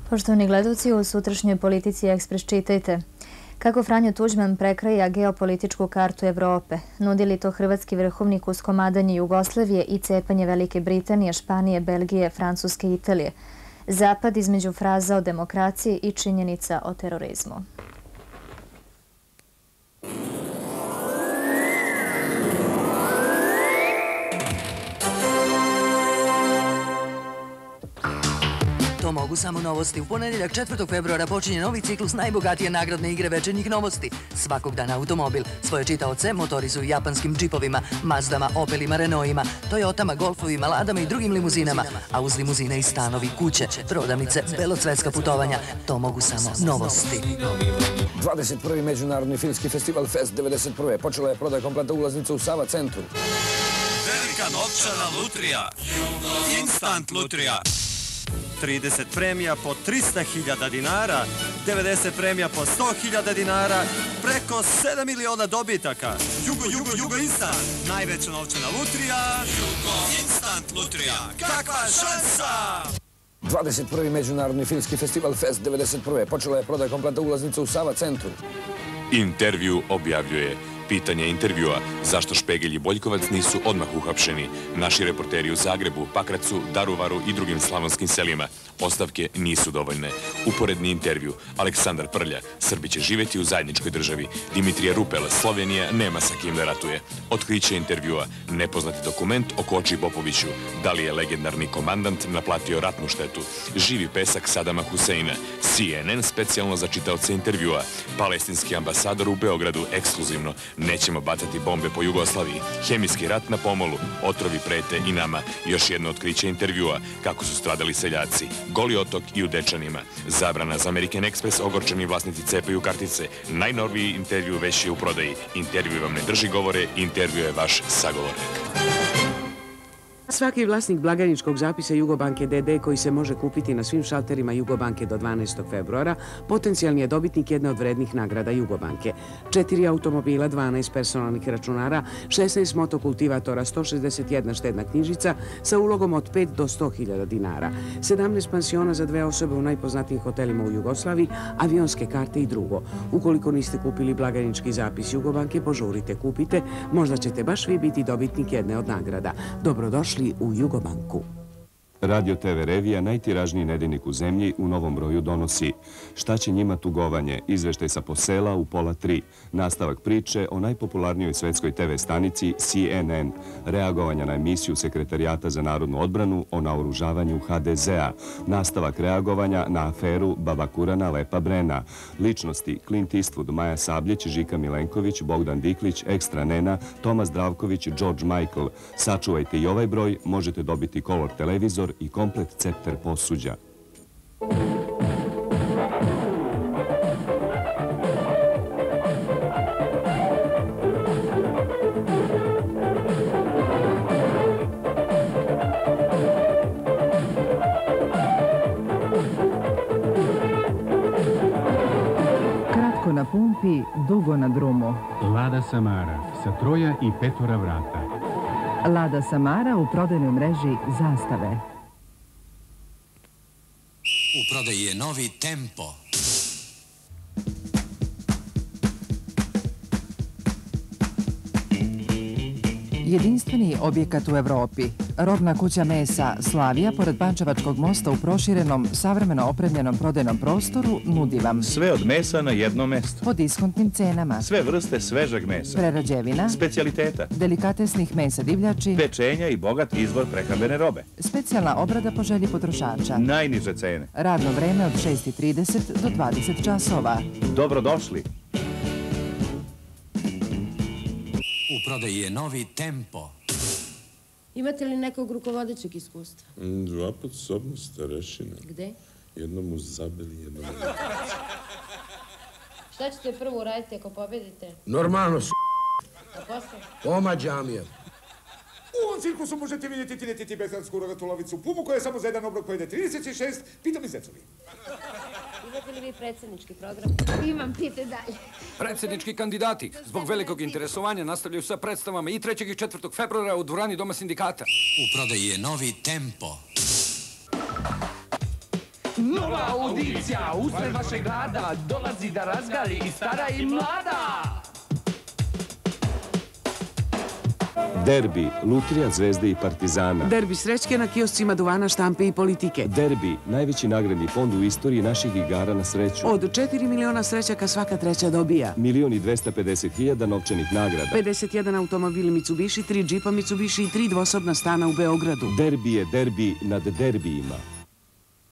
Poštovani gledalci, u sutrašnjoj Politici Ekspres čitajte. Kako Franjo Tuđman prekraja geopolitičku kartu Evrope? Nudi li to hrvatski vrhovnik uz komadanje Jugoslavije i cepanje Velike Britanije, Španije, Belgije, Francuske i Italije? Zapad između fraza o demokraciji i činjenica o terorizmu. To mogu samo novosti. U ponedeljak 4. februara počinje novi ciklus najbogatije nagradne igre večernjih novosti. Svakog dana automobil. Svoje čitaoce motorizuju japanskim džipovima, Mazdama, Opelima, Renaultima, Toyotama, Golfovima, Ladama i drugim limuzinama. A uz limuzine i stanovi, kuće, prodavnice, belocvetska putovanja. To mogu samo novosti. 21. Međunarodni filmski festival Fest 91. Počela je prodaja kompleta ulaznica u Sava centru. Velika novčana lutrija. Instant lutrija. 30 premija po 300.000 dinara, 90 premija po 100.000 dinara, preko 7 miliona dobitaka. Jugo Instant, najveća novčana lutrija, Jugo Instant lutrija. Kakva šansa! 21. Međunarodni filmski festival Fest 91. Počela je prodaja kompleta ulaznica u Sava centru. Intervju objavljuje. Pitanje intervjua, zašto Špegelj i Boljkovac nisu odmah uhapšeni? Naši reporteri u Zagrebu, Pakracu, Daruvaru i drugim slavonskim selima. Ostavke nisu dovoljne. Uporedni intervju, Aleksandar Prlja, Srbi će živjeti u zajedničkoj državi. Dimitrija Rupel, Slovenija nema sa kim da ratuje. Otkriće intervjua, nepoznati dokument o Koči Popoviću. Da li je legendarni komandant naplatio ratnu štetu? Živi pesak Sadama Huseina. CNN specijalno za čitaoce intervjua. Palestinski ambasador u Beogradu ekskluzivno. Nećemo bacati bombe po Jugoslaviji. Hemijski rat na pomolu. Otrovi prete i nama. Još jedno otkriće intervjua. Kako su stradali seljaci. Goli otok i u Dečanima. Zabrana za American Express. Ogorčeni vlasnici cepaju kartice. Najnoviji intervju već je u prodaji. Intervju vam ne drži govore. Intervju je vaš sagovornik. Svaki vlasnik blagajničkog zapisa Jugobanke DD koji se može kupiti na svim šalterima Jugobanke do 12. februara, potencijalni je dobitnik jedne od vrednih nagrada Jugobanke. 4 automobila, 12 personalnih računara, 16 motokultivatora, 161 štedna knjižica sa ulogom od 5 do 100.000 dinara, 17 pansiona za 2 osobe u najpoznatijim hotelima u Jugoslaviji, avionske karte i drugo. Ukoliko niste kupili blagajnički zapis Jugobanke, požurite, kupite, možda ćete baš vi biti dobitnik jedne od nagrada. Dobrodošli u Jugobanku. Radio TV Revija, najtiražniji nedeljnik u zemlji, u novom broju donosi Šta će njima tugovanje, izveštaj sa posela u 2:30, nastavak priče o najpopularnijoj svetskoj TV stanici CNN, reagovanja na emisiju Sekretarijata za narodnu odbranu o naoružavanju HDZ-a, nastavak reagovanja na aferu Baba Kurana Lepa Brena, ličnosti Clint Eastwood, Maja Sabljić, Žika Milenković, Bogdan Diklić, Ekstra Nena, Toma Zdravković, George Michael. Sačuvajte i ovaj broj, možete dobiti Color televizor i komplet cepter posuđa. Kratko na pumpi, dugo na drumu. Lada Samara sa 3 i 5 vrata. Lada Samara u prodajnoj mreži Zastave. U prodaji je novi Tempo. Jedinstveni objekat u Evropi. Robna kuća mesa Slavija pored Pančevačkog mosta u proširenom, savremeno opremljenom prodajnom prostoru nudi vam sve od mesa na jednom mestu. Po diskontnim cenama. Sve vrste svežeg mesa. Prerađevina. Specijaliteta. Delikatesnih mesa divljači. Pečenja i bogat izvor prehrambene robe. Specijalna obrada po želji potrošača. Najniže cene. Radno vreme od 6:30 do 20 časova. Dobrodošli. U prodaji je novi Tempo. Imate li nekog rukovodećeg iskustva? 2 put sobno starešina. Gde? Jednom u Zabeli, jednom u... Šta ćete prvo uraditi ako pobedite? Normalno s***. A posle? Oma džamija. U ovom cirkusu možete vidjeti tinetiti bezansku rogatolovicu Pumu koja je samo za jedan obrok pojede 36, pitam i zecovi. Imate li vi predsjednički program? Imam, pite dalje. Predsjednički kandidati zbog velikog interesovanja nastavljaju sa predstavama i 3. i 4. februara u dvorani Doma sindikata. U prodaji je novi Tempo. Nova audicija, usred vašeg grada, dolazi da razgali i stara i mlada. Derbi, Lutrija, Zvezde i Partizana. Derbi srećke na kioscima duvana, štampe i politike. Derbi, najveći nagradni fond u istoriji naših igara na sreću. Od 4 miliona srećaka svaka treća dobija. 1.250.000 novčanih nagrada. 51 automobil Mitsubishi, 3 džipa Mitsubishi i 3 dvosobna stana u Beogradu. Derbi je derbi nad derbijima.